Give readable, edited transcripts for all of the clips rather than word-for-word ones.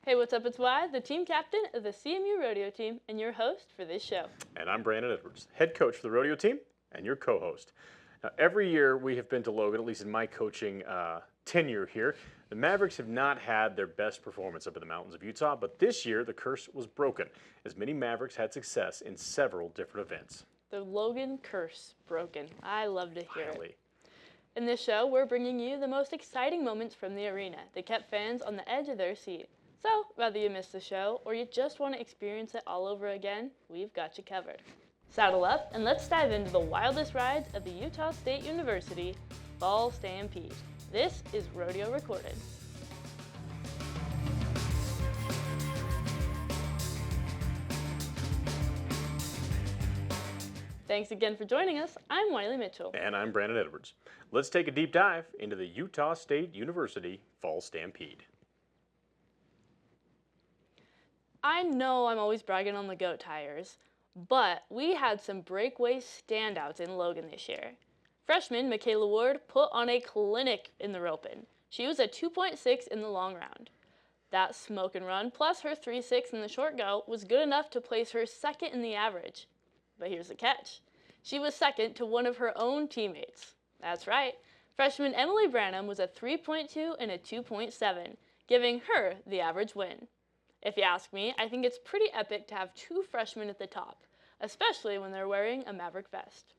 Hey, what's up? It's Y, the team captain of the CMU Rodeo team, and your host for this show. And I'm Brandon Edwards, head coach for the rodeo team and your co-host. Now, every year we have been to Logan, at least in my coaching tenure here. The Mavericks have not had their best performance up in the mountains of Utah, but this year the curse was broken, as many Mavericks had success in several different events. The Logan curse broken. I love to hear Finally. it. In this show, we're bringing you the most exciting moments from the arena that kept fans on the edge of their seat. So, whether you missed the show or you just want to experience it all over again, we've got you covered. Saddle up and let's dive into the wildest rides of the Utah State University Fall Stampede. This is Rodeo Recorded. Thanks again for joining us. I'm Wiley Mitchell. And I'm Brandon Edwards. Let's take a deep dive into the Utah State University Fall Stampede. I know I'm always bragging on the goat tires, but we had some breakaway standouts in Logan this year. Freshman Michaela Ward put on a clinic in the roping. She was a 2.6 in the long round. That smoke and run plus her 3.6 in the short go was good enough to place her second in the average. But here's the catch. She was second to one of her own teammates. That's right. Freshman Emily Branham was a 3.2 and a 2.7, giving her the average win. If you ask me, I think it's pretty epic to have two freshmen at the top, especially when they're wearing a Maverick vest.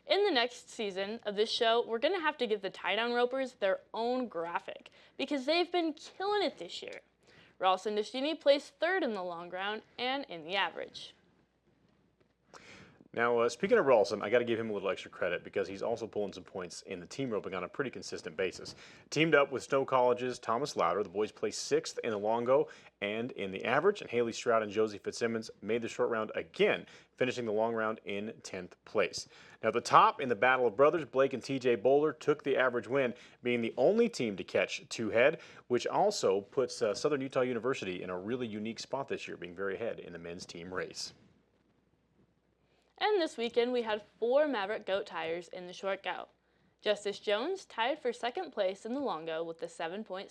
In the next season of this show, we're going to have to give the tie-down ropers their own graphic because they've been killing it this year. Ralston Destini placed third in the long round and in the average. Now, speaking of Ralston, I got to give him a little extra credit because he's also pulling some points in the team roping on a pretty consistent basis. Teamed up with Snow College's Thomas Louder, the boys placed sixth in the long go and in the average, and Haley Stroud and Josie Fitzsimmons made the short round again, finishing the long round in 10th place. Now, at the top in the Battle of Brothers, Blake and TJ Bowler took the average win, being the only team to catch two head, which also puts Southern Utah University in a really unique spot this year, being very ahead in the men's team race. And this weekend, we had 4 Maverick goat tires in the short go. Justice Jones tied for second place in the long go with a 7.7,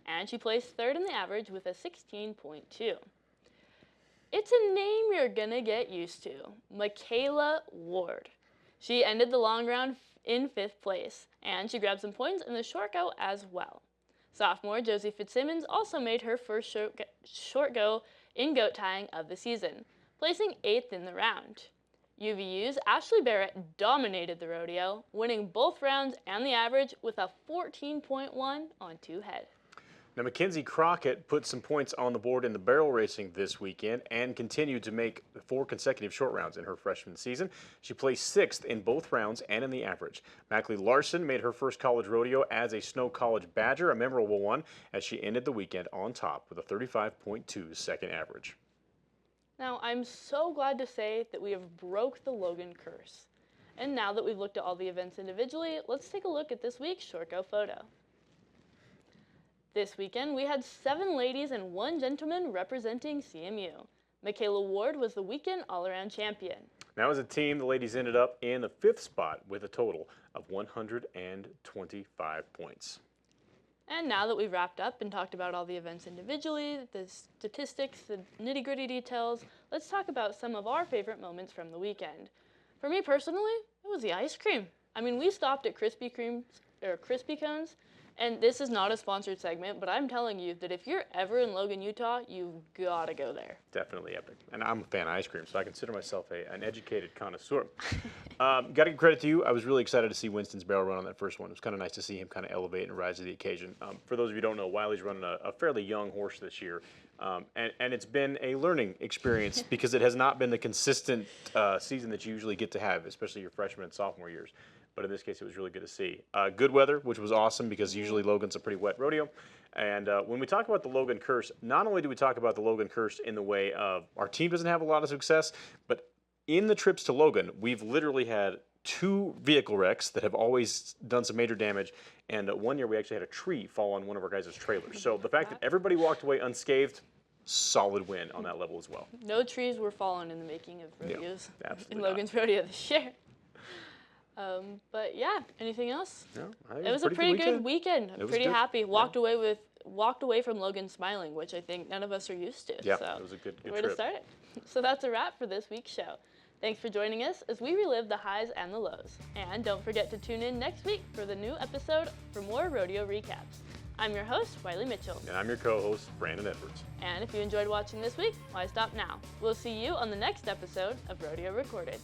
and she placed third in the average with a 16.2. It's a name you're gonna get used to, Michaela Ward. She ended the long round in 5th place, and she grabbed some points in the short go as well. Sophomore Josie Fitzsimmons also made her first short go in goat tying of the season, placing 8th in the round. UVU's Ashley Barrett dominated the rodeo, winning both rounds and the average with a 14.1 on 2 head. Now, Mackenzie Crockett put some points on the board in the barrel racing this weekend and continued to make 4 consecutive short rounds in her freshman season. She placed 6th in both rounds and in the average. Mackley Larson made her first college rodeo as a Snow College Badger, a memorable one, as she ended the weekend on top with a 35.2 second average. Now, I'm so glad to say that we have broke the Logan curse. And now that we've looked at all the events individually, let's take a look at this week's short go photo. This weekend, we had 7 ladies and 1 gentleman representing CMU. Michaela Ward was the weekend all-around champion. Now, as a team, the ladies ended up in the 5th spot with a total of 125 points. And now that we've wrapped up and talked about all the events individually, the statistics, the nitty-gritty details, let's talk about some of our favorite moments from the weekend. For me personally, it was the ice cream. I mean, we stopped at Krispy Cones, and this is not a sponsored segment, but I'm telling you that if you're ever in Logan, Utah, you've got to go there. Definitely epic. And I'm a fan of ice cream, so I consider myself an educated connoisseur. Got to give credit to you. I was really excited to see Winston's barrel run on that first one. It was kind of nice to see him kind of elevate and rise to the occasion. For those of you who don't know, Wiley's running a fairly young horse this year. And it's been a learning experience because it has not been the consistent season that you usually get to have, especially your freshman and sophomore years. But in this case, it was really good to see. Good weather, which was awesome because usually Logan's a pretty wet rodeo. And when we talk about the Logan curse, not only do we talk about the Logan curse in the way of our team doesn't have a lot of success, but in the trips to Logan, we've literally had 2 vehicle wrecks that have always done some major damage. And one year we actually had a tree fall on one of our guys' trailers. So the fact that everybody walked away unscathed, solid win on that level as well. No trees were fallen in the making of rodeos in not. Logan's rodeo this year. But yeah, anything else? No, I think It was a pretty good weekend. I'm pretty happy. Walked away with walked away from Logan smiling, which I think none of us are used to. Yeah, so it was a good where trip. to start it. So that's a wrap for this week's show. Thanks for joining us as we relive the highs and the lows. And don't forget to tune in next week for the new episode for more rodeo recaps. I'm your host, Wiley Mitchell. And I'm your co-host, Brandon Edwards. And if you enjoyed watching this week, why stop now? We'll see you on the next episode of Rodeo Recorded.